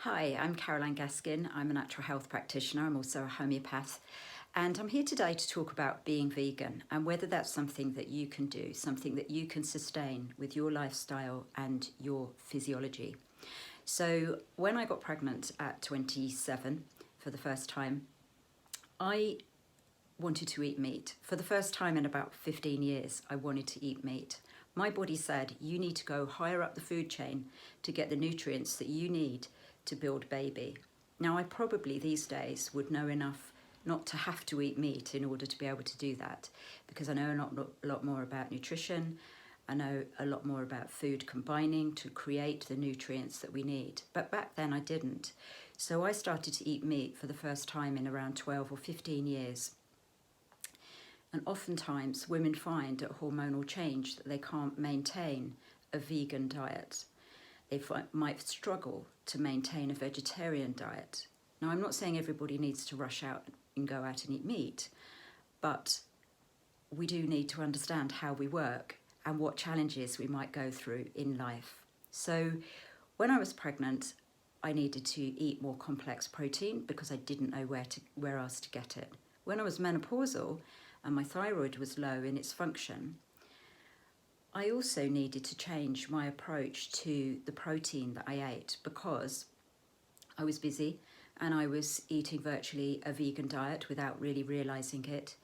Hi, I'm Caroline Gaskin. I'm a natural health practitioner. I'm also a homeopath. And I'm here today to talk about being vegan and whether that's something that you can do, something that you can sustain with your lifestyle and your physiology. So when I got pregnant at 27 for the first time, I wanted to eat meat. For the first time in about 15 years, I wanted to eat meat. My body said, you need to go higher up the food chain to get the nutrients that you need to build baby. Now, I probably these days would know enough not to have to eat meat in order to be able to do that, because I know a lot more about nutrition. I know a lot more about food combining to create the nutrients that we need. But back then I didn't. So I started to eat meat for the first time in around 12 or 15 years. And oftentimes women find at hormonal change that they can't maintain a vegan diet. They might struggle to maintain a vegetarian diet. Now, I'm not saying everybody needs to rush out and go out and eat meat, but we do need to understand how we work and what challenges we might go through in life. So when I was pregnant, I needed to eat more complex protein because I didn't know where else to get it. When I was menopausal and my thyroid was low in its function, I also needed to change my approach to the protein that I ate because I was busy and I was eating virtually a vegan diet without really realizing it.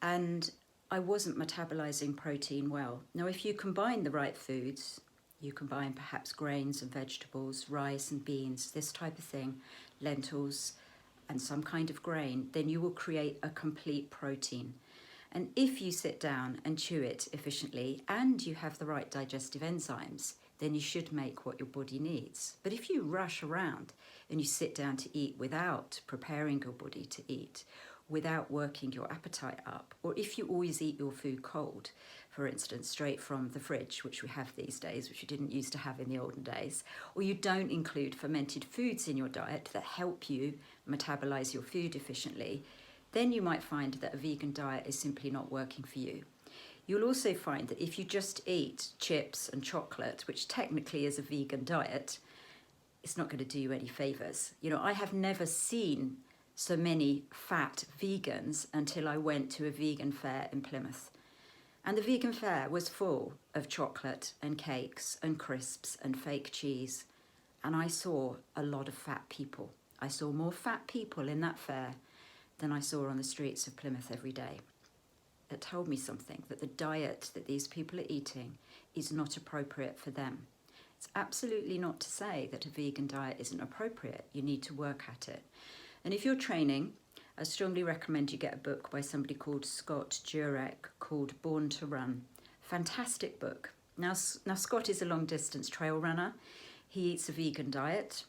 And I wasn't metabolizing protein well. Now, if you combine the right foods, you combine perhaps grains and vegetables, rice and beans, this type of thing, lentils and some kind of grain, then you will create a complete protein. And if you sit down and chew it efficiently and you have the right digestive enzymes, then you should make what your body needs. But if you rush around and you sit down to eat without preparing your body to eat, without working your appetite up, or if you always eat your food cold, for instance, straight from the fridge, which we have these days, which you didn't used to have in the olden days, or you don't include fermented foods in your diet that help you metabolize your food efficiently, then you might find that a vegan diet is simply not working for you. You'll also find that if you just eat chips and chocolate, which technically is a vegan diet, it's not going to do you any favors. You know, I have never seen so many fat vegans until I went to a vegan fair in Plymouth. And the vegan fair was full of chocolate and cakes and crisps and fake cheese. And I saw a lot of fat people. I saw more fat people in that fair than I saw on the streets of Plymouth every day. It told me something, that the diet that these people are eating is not appropriate for them. It's absolutely not to say that a vegan diet isn't appropriate. You need to work at it. And if you're training, I strongly recommend you get a book by somebody called Scott Jurek called Born to Run. Fantastic book. Now Scott is a long distance trail runner. He eats a vegan diet.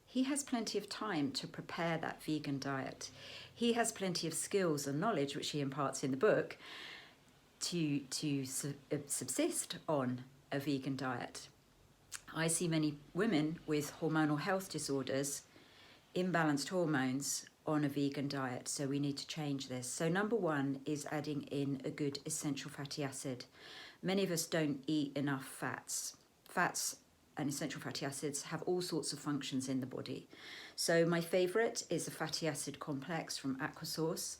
He has plenty of time to prepare that vegan diet. He has plenty of skills and knowledge, which he imparts in the book, to subsist on a vegan diet. I see many women with hormonal health disorders, imbalanced hormones, on a vegan diet, so we need to change this. So number one is adding in a good essential fatty acid. Many of us don't eat enough fats. Fats and essential fatty acids have all sorts of functions in the body. So my favourite is a fatty acid complex from Aquasource,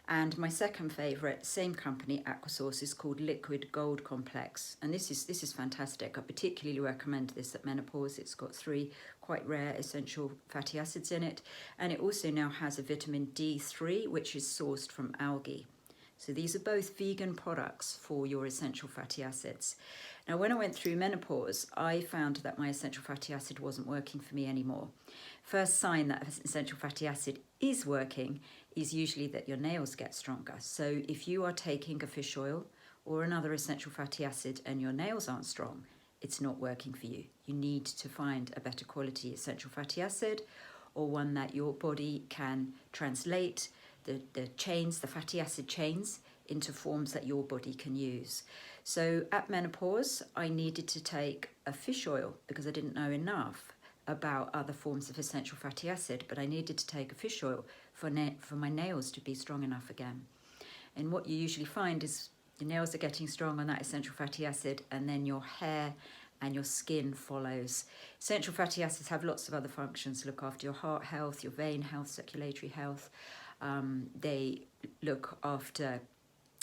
and my second favourite, same company, Aquasource, is called Liquid Gold Complex. And this is fantastic. I particularly recommend this at menopause. It's got 3 quite rare essential fatty acids in it, and it also now has a vitamin D3, which is sourced from algae. So these are both vegan products for your essential fatty acids. Now, when I went through menopause, I found that my essential fatty acid wasn't working for me anymore. First sign that essential fatty acid is working is usually that your nails get stronger. So if you are taking a fish oil or another essential fatty acid and your nails aren't strong, it's not working for you. You need to find a better quality essential fatty acid, or one that your body can translate the chains, the fatty acid chains, into forms that your body can use. So at menopause, I needed to take a fish oil because I didn't know enough about other forms of essential fatty acid, but I needed to take a fish oil for my nails to be strong enough again. And what you usually find is your nails are getting strong on that essential fatty acid, and then your hair and your skin follows. Essential fatty acids have lots of other functions. Look after your heart health, your vein health, circulatory health. They look after,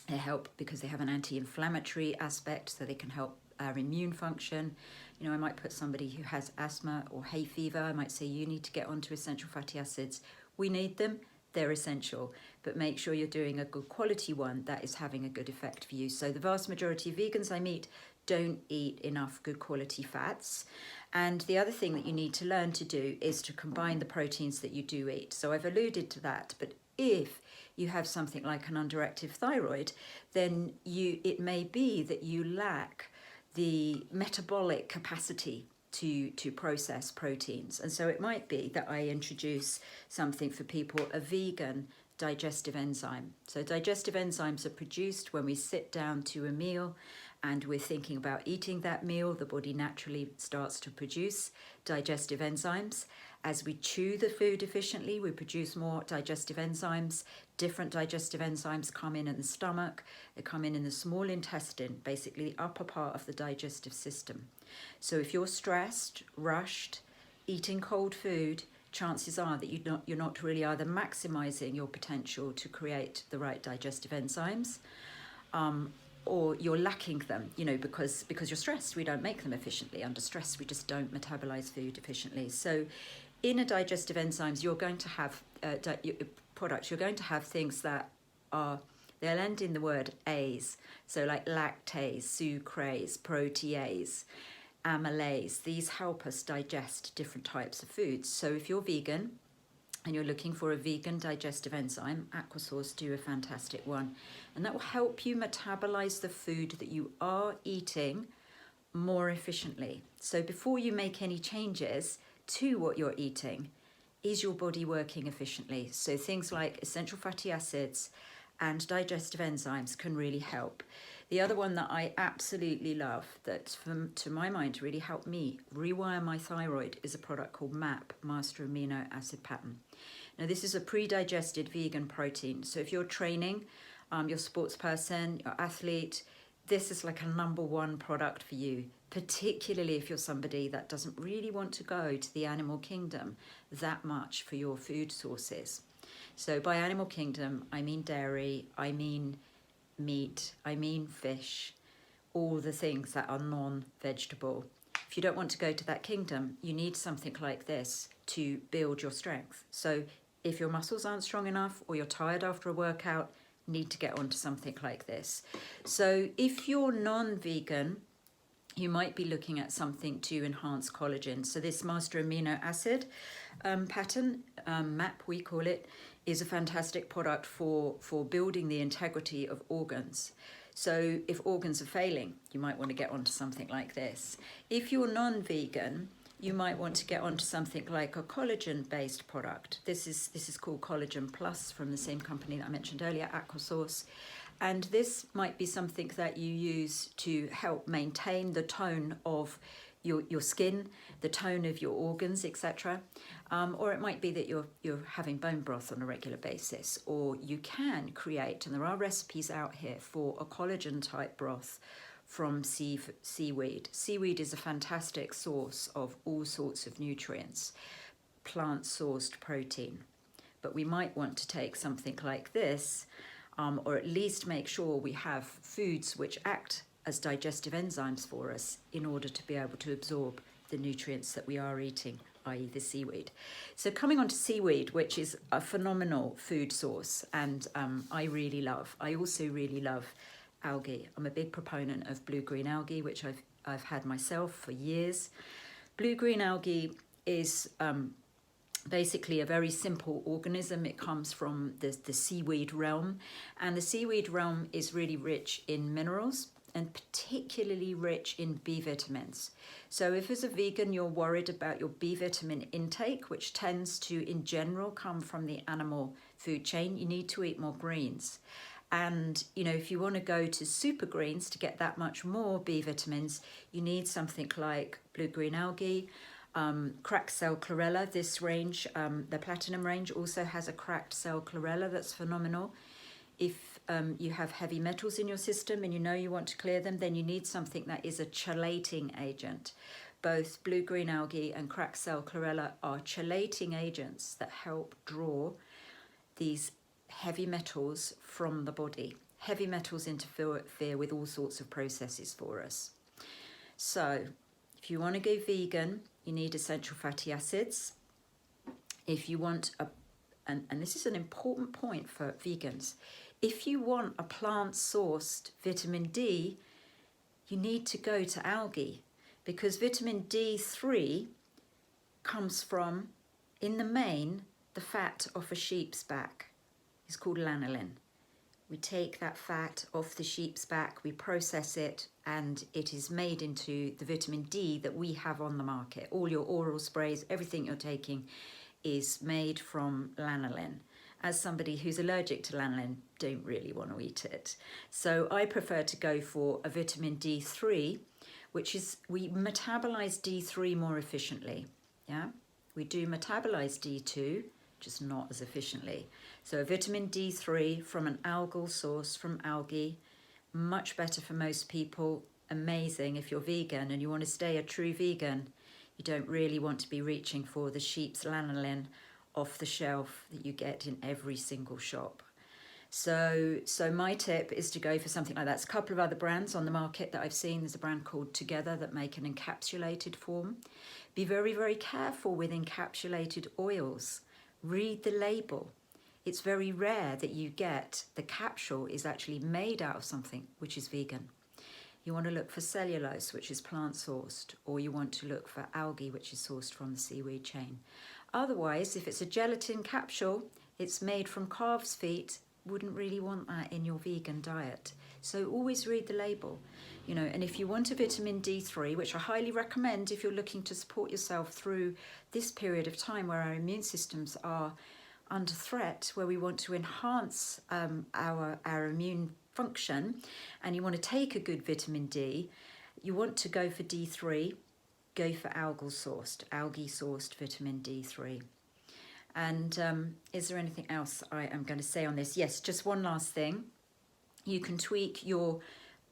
they help because they have an anti-inflammatory aspect, so they can help our immune function. You know, I might put somebody who has asthma or hay fever, I might say you need to get onto essential fatty acids. We need them, they're essential, but make sure you're doing a good quality one that is having a good effect for you. So the vast majority of vegans I meet don't eat enough good quality fats. And the other thing that you need to learn to do is to combine the proteins that you do eat. So I've alluded to that, but if you have something like an underactive thyroid, then it may be that you lack the metabolic capacity to process proteins. And so it might be that I introduce something for people, a vegan digestive enzyme. So digestive enzymes are produced when we sit down to a meal and we're thinking about eating that meal. The body naturally starts to produce digestive enzymes. As we chew the food efficiently, we produce more digestive enzymes. Different digestive enzymes come in the stomach. They come in the small intestine, basically the upper part of the digestive system. So if you're stressed, rushed, eating cold food, chances are that you're not really either maximizing your potential to create the right digestive enzymes, or you're lacking them, you know, because you're stressed. We don't make them efficiently. Under stress, we just don't metabolize food efficiently. So in a digestive enzymes, you're going to have products, you're going to have things that are, they'll end in the word ase. So like lactase, sucrase, protease, amylase. These help us digest different types of foods. So if you're vegan and you're looking for a vegan digestive enzyme, Aquasource do a fantastic one. And that will help you metabolize the food that you are eating more efficiently. So before you make any changes to what you're eating, is your body working efficiently? So things like essential fatty acids and digestive enzymes can really help. The other one that I absolutely love, that to my mind really helped me rewire my thyroid, is a product called MAP, Master Amino Acid Pattern. Now this is a pre-digested vegan protein. So if you're training, you're a sports person, you're an athlete, this is like a #1 product for you, particularly if you're somebody that doesn't really want to go to the animal kingdom that much for your food sources. So by animal kingdom, I mean dairy, I mean meat, I mean fish, all the things that are non-vegetable. If you don't want to go to that kingdom, you need something like this to build your strength. So if your muscles aren't strong enough or you're tired after a workout, need to get onto something like this. So if you're non-vegan, you might be looking at something to enhance collagen. So this Master Amino Acid pattern, MAP we call it, is a fantastic product for building the integrity of organs. So if organs are failing, you might want to get onto something like this. If you're non-vegan, you might want to get onto something like a collagen-based product. This is called Collagen Plus from the same company that I mentioned earlier, Aquasource. And this might be something that you use to help maintain the tone of your skin, the tone of your organs, etc. Or it might be that you're having bone broth on a regular basis, or you can create, and there are recipes out here for a collagen type broth from seaweed. Seaweed is a fantastic source of all sorts of nutrients, plant-sourced protein. But we might want to take something like this, or at least make sure we have foods which act as digestive enzymes for us in order to be able to absorb the nutrients that we are eating, i.e. the seaweed. So coming on to seaweed, which is a phenomenal food source, and I really love. I also really love algae. I'm a big proponent of blue-green algae, which I've had myself for years. Blue-green algae is basically a very simple organism. It comes from the seaweed realm, and the seaweed realm is really rich in minerals and particularly rich in B vitamins. So if as a vegan you're worried about your B vitamin intake, which tends to in general come from the animal food chain, you need to eat more greens. And you know, if you want to go to super greens to get that much more B vitamins, you need something like blue-green algae, cracked cell chlorella. This range, the platinum range, also has a cracked cell chlorella that's phenomenal. If you have heavy metals in your system and you know you want to clear them, then you need something that is a chelating agent. Both blue-green algae and cracked cell chlorella are chelating agents that help draw these heavy metals from the body. Heavy metals interfere with all sorts of processes for us. So if you want to go vegan, you need essential fatty acids. If you want and this is an important point for vegans, if you want a plant-sourced vitamin D, you need to go to algae, because vitamin D3 comes from, in the main, the fat off a sheep's back. It's called lanolin. We take that fat off the sheep's back, we process it, and it is made into the vitamin D that we have on the market. All your oral sprays, everything you're taking is made from lanolin. As somebody who's allergic to lanolin, don't really want to eat it. So I prefer to go for a vitamin D3, which is, we metabolize D3 more efficiently. Yeah, we do metabolize D2, just not as efficiently. So a vitamin D3 from an algal source, from algae, much better for most people. Amazing if you're vegan and you want to stay a true vegan. You don't really want to be reaching for the sheep's lanolin off the shelf that you get in every single shop. So my tip is to go for something like that. There's a couple of other brands on the market that I've seen. There's a brand called Together that make an encapsulated form. Be very, very careful with encapsulated oils. Read the label. It's very rare that you get the capsule is actually made out of something which is vegan. You want to look for cellulose, which is plant-sourced, or you want to look for algae, which is sourced from the seaweed chain. Otherwise, if it's a gelatin capsule, it's made from calves' feet, wouldn't really want that in your vegan diet. So always read the label, you know, and if you want a vitamin D3, which I highly recommend if you're looking to support yourself through this period of time where our immune systems are under threat, where we want to enhance our immune function, and you want to take a good vitamin D, you want to go for D3, go for algae-sourced vitamin D3. And is there anything else I am going to say on this? Yes, just one last thing. You can tweak your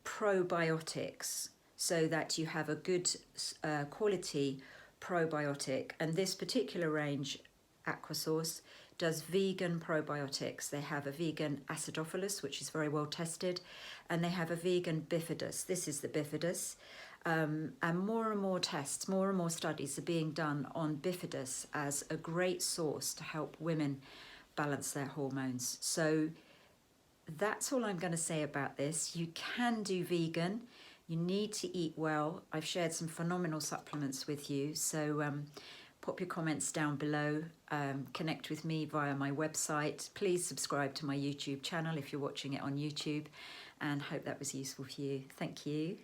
probiotics so that you have a good quality probiotic. And this particular range, Aquasource, does vegan probiotics. They have a vegan acidophilus, which is very well tested, and they have a vegan bifidus. This is the bifidus. And more tests, more and more studies are being done on bifidus as a great source to help women balance their hormones. So that's all I'm going to say about this. You can do vegan. You need to eat well. I've shared some phenomenal supplements with you. So pop your comments down below. Connect with me via my website. Please subscribe to my YouTube channel if you're watching it on YouTube, and hope that was useful for you. Thank you.